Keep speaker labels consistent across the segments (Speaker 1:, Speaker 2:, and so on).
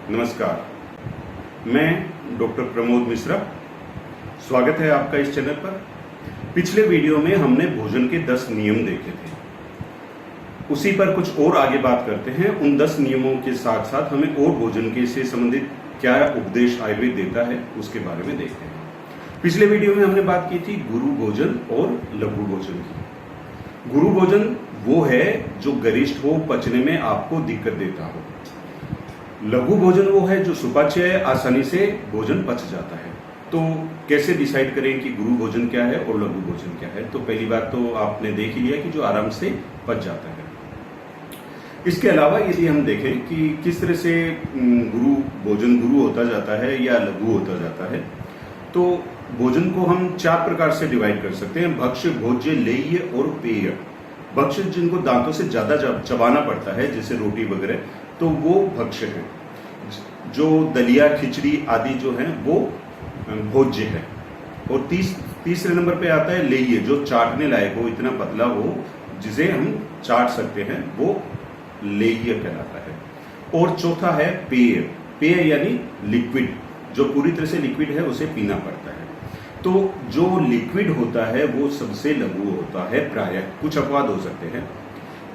Speaker 1: नमस्कार, मैं डॉक्टर प्रमोद मिश्रा। स्वागत है आपका इस चैनल पर। पिछले वीडियो में हमने भोजन के 10 नियम देखे थे, उसी पर कुछ और आगे बात करते हैं। उन 10 नियमों के साथ साथ हमें और भोजन के से संबंधित क्या उपदेश आयुर्वेद देता है उसके बारे में देखते हैं। पिछले वीडियो में हमने बात की थी गुरु भोजन और लघु भोजन की। गुरु भोजन वो है जो गरिष्ठ हो, पचने में आपको दिक्कत देता हो। लघु भोजन वो है जो सुपाच्य है, आसानी से भोजन पच जाता है। तो कैसे डिसाइड करें कि गुरु भोजन क्या है और लघु भोजन क्या है? तो पहली बात तो आपने देख ही लिया कि जो आराम से पच जाता है। इसके अलावा यदि हम देखें कि किस तरह से गुरु भोजन गुरु होता जाता है या लघु होता जाता है, तो भोजन को हम 4 प्रकार से डिवाइड कर सकते हैं: भक्ष्य, भोज्य, लेह्य और पेय। भक्ष्य जिनको दांतों से ज्यादा चबाना पड़ता है, जैसे रोटी वगैरह, तो वो भक्ष्य है। जो दलिया, खिचड़ी आदि जो है वो भोज्य है। और तीसरे नंबर पे आता है लेह्य, जो चाटने लायक हो, इतना पतला हो जिसे हम चाट सकते हैं, वो लेह्य कहलाता है। और चौथा है पेय। पेय यानी लिक्विड, जो पूरी तरह से लिक्विड है उसे पीना पड़ता है। तो जो लिक्विड होता है वो सबसे लघु होता है प्रायः, कुछ अपवाद हो सकते हैं।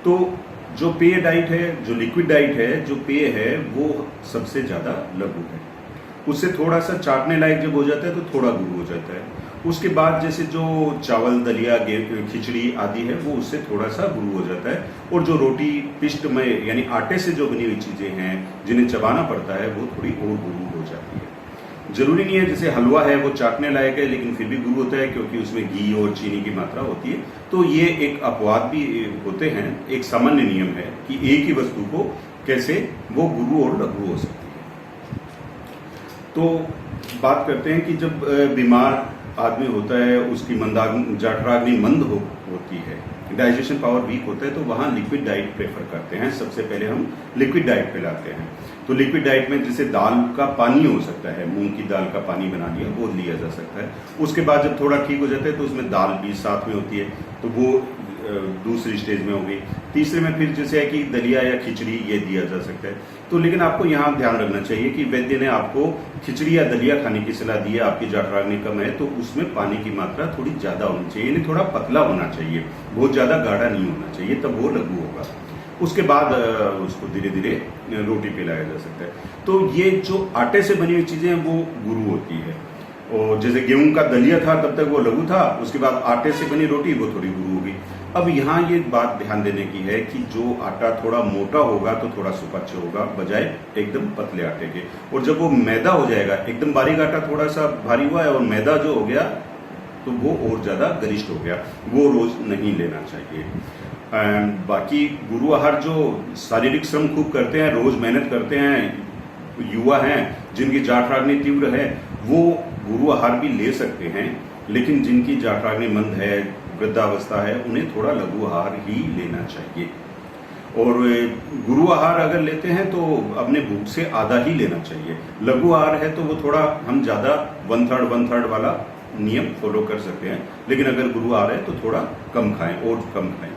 Speaker 1: तो जो पेय डाइट है, जो लिक्विड डाइट है, जो पेय है, वो सबसे ज्यादा लघु है। उससे थोड़ा सा चाटने लायक जब हो जाता है तो थोड़ा गुरु हो जाता है। उसके बाद जैसे जो चावल, दलिया, खिचड़ी आदि है वो उससे थोड़ा सा गुरु हो जाता है। और जो रोटी, पिष्टमय यानी आटे से जो बनी हुई चीजें हैं जिन्हें चबाना पड़ता है, वो थोड़ी और गुरु हो जाती है। जरूरी नहीं है, जैसे हलवा है वो चाटने लायक है लेकिन फिर भी गुरु होता है क्योंकि उसमें घी और चीनी की मात्रा होती है। तो ये एक अपवाद भी होते हैं। एक सामान्य नियम है कि एक ही वस्तु को कैसे वो गुरु और लघु हो सकती है। तो बात करते हैं कि जब बीमार आदमी होता है, उसकी जठराग्नि मंद होती है, डाइजेशन पावर वीक होता है, तो वहाँ लिक्विड डाइट प्रेफर करते हैं। सबसे पहले हम लिक्विड डाइट पे लाते हैं। तो लिक्विड डाइट में जैसे दाल का पानी हो सकता है, मूंग की दाल का पानी बना लिया, वो लिया जा सकता है। उसके बाद जब थोड़ा ठीक हो जाता है तो उसमें दाल भी साथ में होती है, तो वो दूसरी स्टेज में हो गई। तीसरे में फिर जैसे है कि दलिया या खिचड़ी, ये दिया जा सकता है। तो लेकिन आपको यहाँ ध्यान रखना चाहिए कि वैद्य ने आपको खिचड़ी या दलिया खाने की सलाह दी है, आपकी जठराग्नि कम है, तो उसमें पानी की मात्रा थोड़ी ज्यादा होनी चाहिए, यानी थोड़ा पतला होना चाहिए, बहुत ज्यादा गाढ़ा नहीं होना चाहिए, तब वो लघु होगा। उसके बाद उसको धीरे धीरे रोटी पिलाया जा सकता है। तो ये जो आटे से बनी हुई चीजें हैं वो गुरु होती है। और जैसे गेहूं का दलिया था तब तक वो लघु था, उसके बाद आटे से बनी रोटी वो थोड़ी गुरु होगी। अब यहाँ ये बात ध्यान देने की है कि जो आटा थोड़ा मोटा होगा तो थोड़ा सुपाच्य होगा, बजाय एकदम पतले आटे के। और जब वो मैदा हो जाएगा, एकदम बारीक आटा थोड़ा सा भारी हुआ है और मैदा जो हो गया तो वो और ज्यादा गरिष्ठ हो गया, वो रोज नहीं लेना चाहिए। बाकी गुरु आहार जो शारीरिक श्रम खूब करते हैं, रोज मेहनत करते हैं, युवा हैं जिनकी जठराग्नि तीव्र है, वो गुरु आहार भी ले सकते हैं। लेकिन जिनकी जठराग्नि मंद है, वृद्धावस्था है, उन्हें थोड़ा लघु आहार ही लेना चाहिए। और गुरु आहार अगर लेते हैं तो अपने भूख से आधा ही लेना चाहिए। लघु आहार है तो वो थोड़ा हम ज्यादा 1/3 वाला नियम फॉलो कर सकते हैं। लेकिन अगर गुरु आहार है तो थोड़ा कम खाएं और कम खाएं।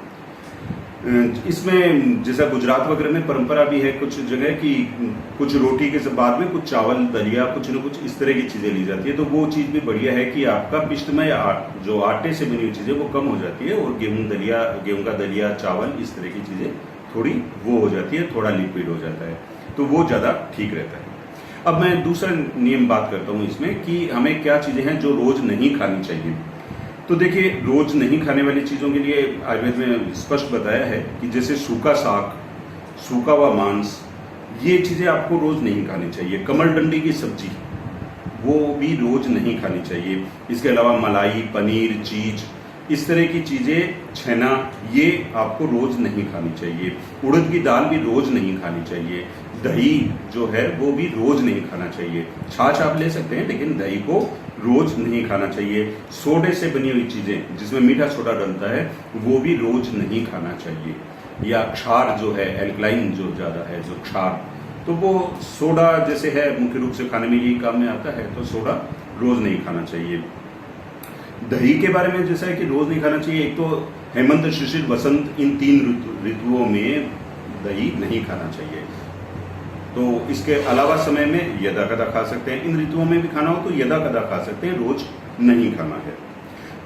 Speaker 1: इसमें जैसा गुजरात वगैरह में परंपरा भी है कुछ जगह कि कुछ रोटी के बाद में कुछ चावल, दलिया, कुछ न कुछ इस तरह की चीजें ली जाती है। तो वो चीज भी बढ़िया है कि आपका पिष्टमय जो आटे से बनी हुई चीजें वो कम हो जाती है, और गेहूं का दलिया, चावल, इस तरह की चीजें थोड़ी वो हो जाती है, थोड़ा लिक्विड हो जाता है, तो वो ज्यादा ठीक रहता है। अब मैं दूसरा नियम बात करता हूँ इसमें कि हमें क्या चीजें हैं जो रोज नहीं खानी चाहिए। तो देखिए, रोज नहीं खाने वाली चीजों के लिए आयुर्वेद में स्पष्ट बताया है कि जैसे सूखा साग, सूखा हुआ मांस, ये चीजें आपको रोज नहीं खानी चाहिए। कमल डंडी की सब्जी, वो भी रोज नहीं खानी चाहिए। इसके अलावा मलाई, पनीर, चीज, इस तरह की चीजें, छेना, ये आपको रोज नहीं खानी चाहिए। उड़द की दाल भी रोज नहीं खानी चाहिए। दही जो है वो भी रोज नहीं खाना चाहिए। छाछ आप ले सकते हैं लेकिन दही को रोज नहीं खाना चाहिए। सोडे से बनी हुई चीजें जिसमें मीठा सोडा डलता है वो भी रोज नहीं खाना चाहिए। या क्षार जो है, एल्कलाइन जो ज्यादा है, जो क्षार, तो वो सोडा जैसे है मुख्य रूप से खाने में यही काम में आता है, तो सोडा रोज नहीं खाना चाहिए। दही के बारे में जैसा है कि रोज नहीं खाना चाहिए। एक तो हेमंत, शिशिर, वसंत, इन 3 ऋतुओं में दही नहीं खाना चाहिए। तो इसके अलावा समय में यदा कदा खा सकते हैं। इन ऋतुओं में भी खाना हो तो यदा कदा खा सकते हैं, रोज नहीं खाना है।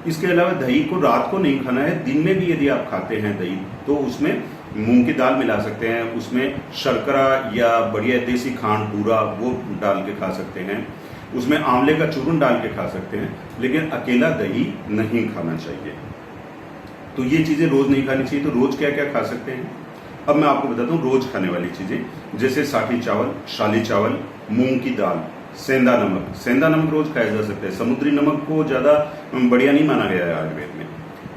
Speaker 1: इसके अलावा दही को रात को नहीं खाना है। दिन में भी यदि आप खाते हैं दही तो उसमें मूंग की दाल मिला सकते हैं, उसमें शर्करा या बढ़िया देसी खांड बूरा वो डाल के खा सकते हैं, उसमें आंवले का चूर्ण डाल के खा सकते हैं, लेकिन अकेला दही नहीं खाना चाहिए। तो ये चीजें रोज नहीं खानी चाहिए। तो रोज क्या क्या खा सकते हैं, अब मैं आपको बताता हूँ। रोज खाने वाली चीजें जैसे साठी चावल, शाली चावल, मूंग की दाल, सेंधा नमक। सेंधा नमक रोज खाया जा सकता है। समुद्री नमक को ज्यादा बढ़िया नहीं माना गया है आयुर्वेद में,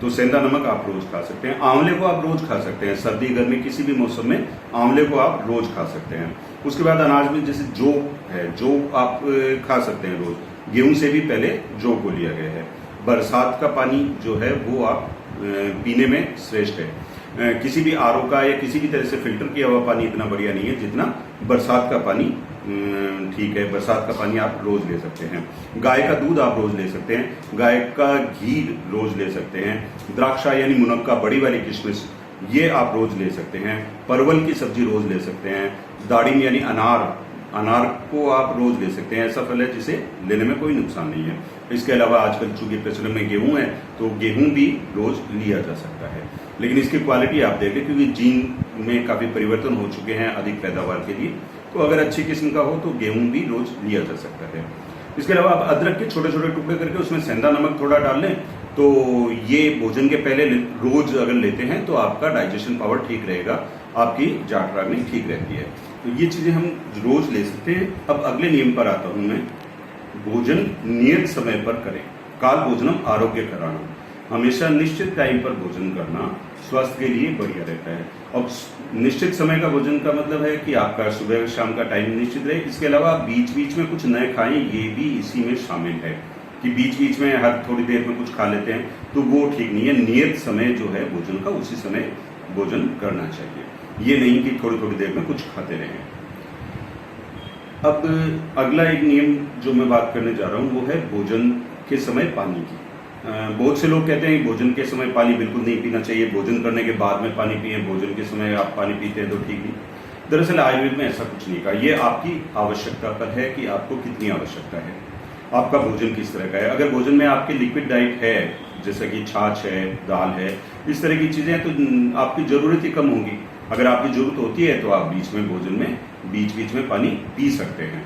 Speaker 1: तो सेंधा नमक आप रोज खा सकते हैं। आंवले को आप रोज खा सकते हैं, सर्दी गर्मी किसी भी मौसम में आंवले को आप रोज खा सकते हैं। उसके बाद अनाज में जैसे जौ है, जौ आप खा सकते हैं रोज। गेहूं से भी पहले जौ को लिया गया है। बरसात का पानी जो है वो आप पीने में श्रेष्ठ है। किसी भी आरओ का या किसी भी तरह से फिल्टर किया हुआ पानी इतना बढ़िया नहीं है जितना बरसात का पानी ठीक है। बरसात का पानी आप रोज ले सकते हैं। गाय का दूध आप रोज ले सकते हैं। गाय का घी रोज ले सकते हैं। द्राक्षा यानी मुनक्का, बड़ी वाली किशमिश, ये आप रोज ले सकते हैं। परवल की सब्जी रोज ले सकते हैं। दाड़िम यानी अनार, अनार को आप रोज ले सकते हैं। ऐसा फल है जिसे लेने में कोई नुकसान नहीं है। इसके अलावा आजकल चूंकि प्रचलन में गेहूं है तो गेहूं भी रोज लिया जा सकता है, लेकिन इसकी क्वालिटी आप देख लें क्योंकि जीन में काफी परिवर्तन हो चुके हैं अधिक पैदावार के लिए। तो अगर अच्छी किस्म का हो तो गेहूं भी रोज लिया जा सकता है। इसके अलावा आप अदरक के छोटे छोटे टुकड़े करके उसमें सेंधा नमक थोड़ा डाल लें तो ये भोजन के पहले रोज अगर लेते हैं तो आपका डाइजेशन पावर ठीक रहेगा, आपकी जाट रागनी ठीक रहती है। तो ये चीजें हम रोज ले सकते हैं। अब अगले नियम पर आता हूं मैं। भोजन नियत समय पर करें। काल भोजनम आरोग्य कराना। हमेशा निश्चित टाइम पर भोजन करना स्वास्थ्य के लिए बढ़िया रहता है। अब निश्चित समय का भोजन का मतलब है कि आपका सुबह शाम का टाइम निश्चित रहे। इसके अलावा बीच बीच में कुछ नए खाएं, ये भी इसी में शामिल है कि बीच बीच में हर थोड़ी देर में कुछ खा लेते हैं तो वो ठीक नहीं है। नियत समय जो है भोजन का उसी समय भोजन करना चाहिए, ये नहीं कि थोड़ी थोड़ी देर में कुछ खाते रहें। अब अगला एक नियम जो मैं बात करने जा रहा हूँ वो है भोजन के समय पानी की। बहुत से लोग कहते हैं कि भोजन के समय पानी बिल्कुल नहीं पीना चाहिए, भोजन करने के बाद में पानी पिए, भोजन के समय आप पानी पीते हैं तो ठीक नहीं। दरअसल आयुर्वेद में ऐसा कुछ नहीं कहा। ये आपकी आवश्यकता पर है कि आपको कितनी आवश्यकता है, आपका भोजन किस तरह का है। अगर भोजन में आपकी लिक्विड डाइट है जैसे कि छाछ है, दाल है, इस तरह की चीजें हैं तो आपकी जरूरत ही कम होगी। अगर आपकी जरूरत होती है तो आप बीच में भोजन में बीच बीच में पानी पी सकते हैं।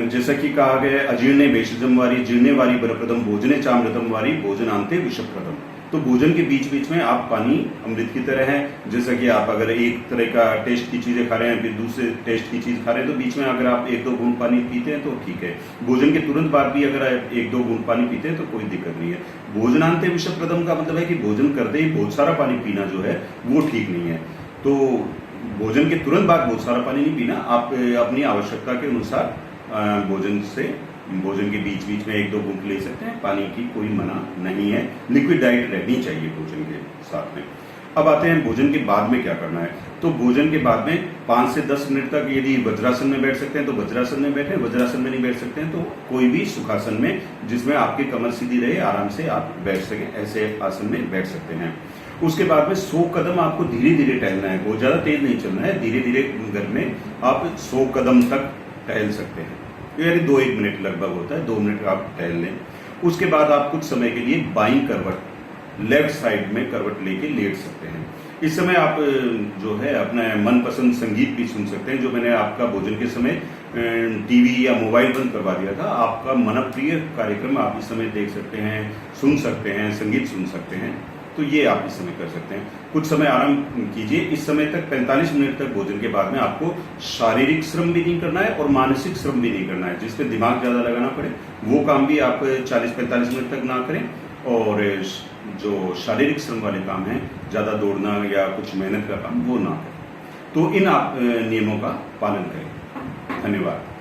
Speaker 1: जैसा कि कहा गया है अजीर्णे भेषजम वारी जीर्णे वारी बलप्रदम भोजने चामृतम वारी भोजनांते विषप्रदम। तो भोजन के बीच बीच में आप पानी अमृत की तरह है। जैसा कि आप अगर एक तरह का टेस्ट की चीजें खा रहे हैं फिर दूसरे टेस्ट की चीज खा रहे हैं तो बीच में अगर आप 1-2 बूंद पानी पीते हैं तो ठीक है। भोजन के तुरंत बाद भी अगर आप 1-2 बूंद पानी पीते हैं तो कोई दिक्कत नहीं है। भोजनांते विषप्रदम का मतलब है कि भोजन करते ही बहुत सारा पानी पीना जो है वो ठीक नहीं है। तो भोजन के तुरंत बाद बहुत सारा पानी नहीं पीना, आप अपनी आवश्यकता के अनुसार भोजन के बीच बीच में 1-2 बूंद ले सकते हैं। पानी की कोई मना नहीं है। लिक्विड डाइट रहनी चाहिए भोजन के साथ में। अब आते हैं भोजन के बाद में क्या करना है। तो भोजन के बाद में 5 से 10 मिनट तक यदि वज्रासन में बैठ सकते हैं तो वज्रासन में बैठे, वज्रासन में नहीं बैठ सकते हैं तो कोई भी सुखासन में जिसमें आपकी कमर सीधी रहे, आराम से आप बैठ सकें, ऐसे आसन में बैठ सकते हैं। उसके बाद में 100 कदम आपको धीरे धीरे टहलना है, बहुत ज्यादा तेज नहीं चलना है। धीरे धीरे घर में आप 100 कदम तक टहल सकते हैं, यानी 2-1 मिनट लगभग होता है, 2 मिनट आप टहल लें। उसके बाद आप कुछ समय के लिए बाईं करवट लेफ्ट साइड में करवट लेके लेट सकते हैं। इस समय आप जो है अपना मनपसंद संगीत भी सुन सकते हैं। जो मैंने आपका भोजन के समय टीवी या मोबाइल बंद करवा दिया था, आपका मनप्रिय कार्यक्रम आप इस समय देख सकते हैं, सुन सकते हैं, संगीत सुन सकते हैं। तो ये आप इस समय कर सकते हैं। कुछ समय आराम कीजिए। इस समय तक 45 मिनट तक भोजन के बाद में आपको शारीरिक श्रम भी नहीं करना है और मानसिक श्रम भी नहीं करना है जिसमें दिमाग ज्यादा लगाना पड़े। वो काम भी आप 40-45 मिनट तक ना करें और जो शारीरिक श्रम वाले काम हैं, ज्यादा दौड़ना या कुछ मेहनत का काम, वो ना करें। तो इन आप नियमों का पालन करें। धन्यवाद।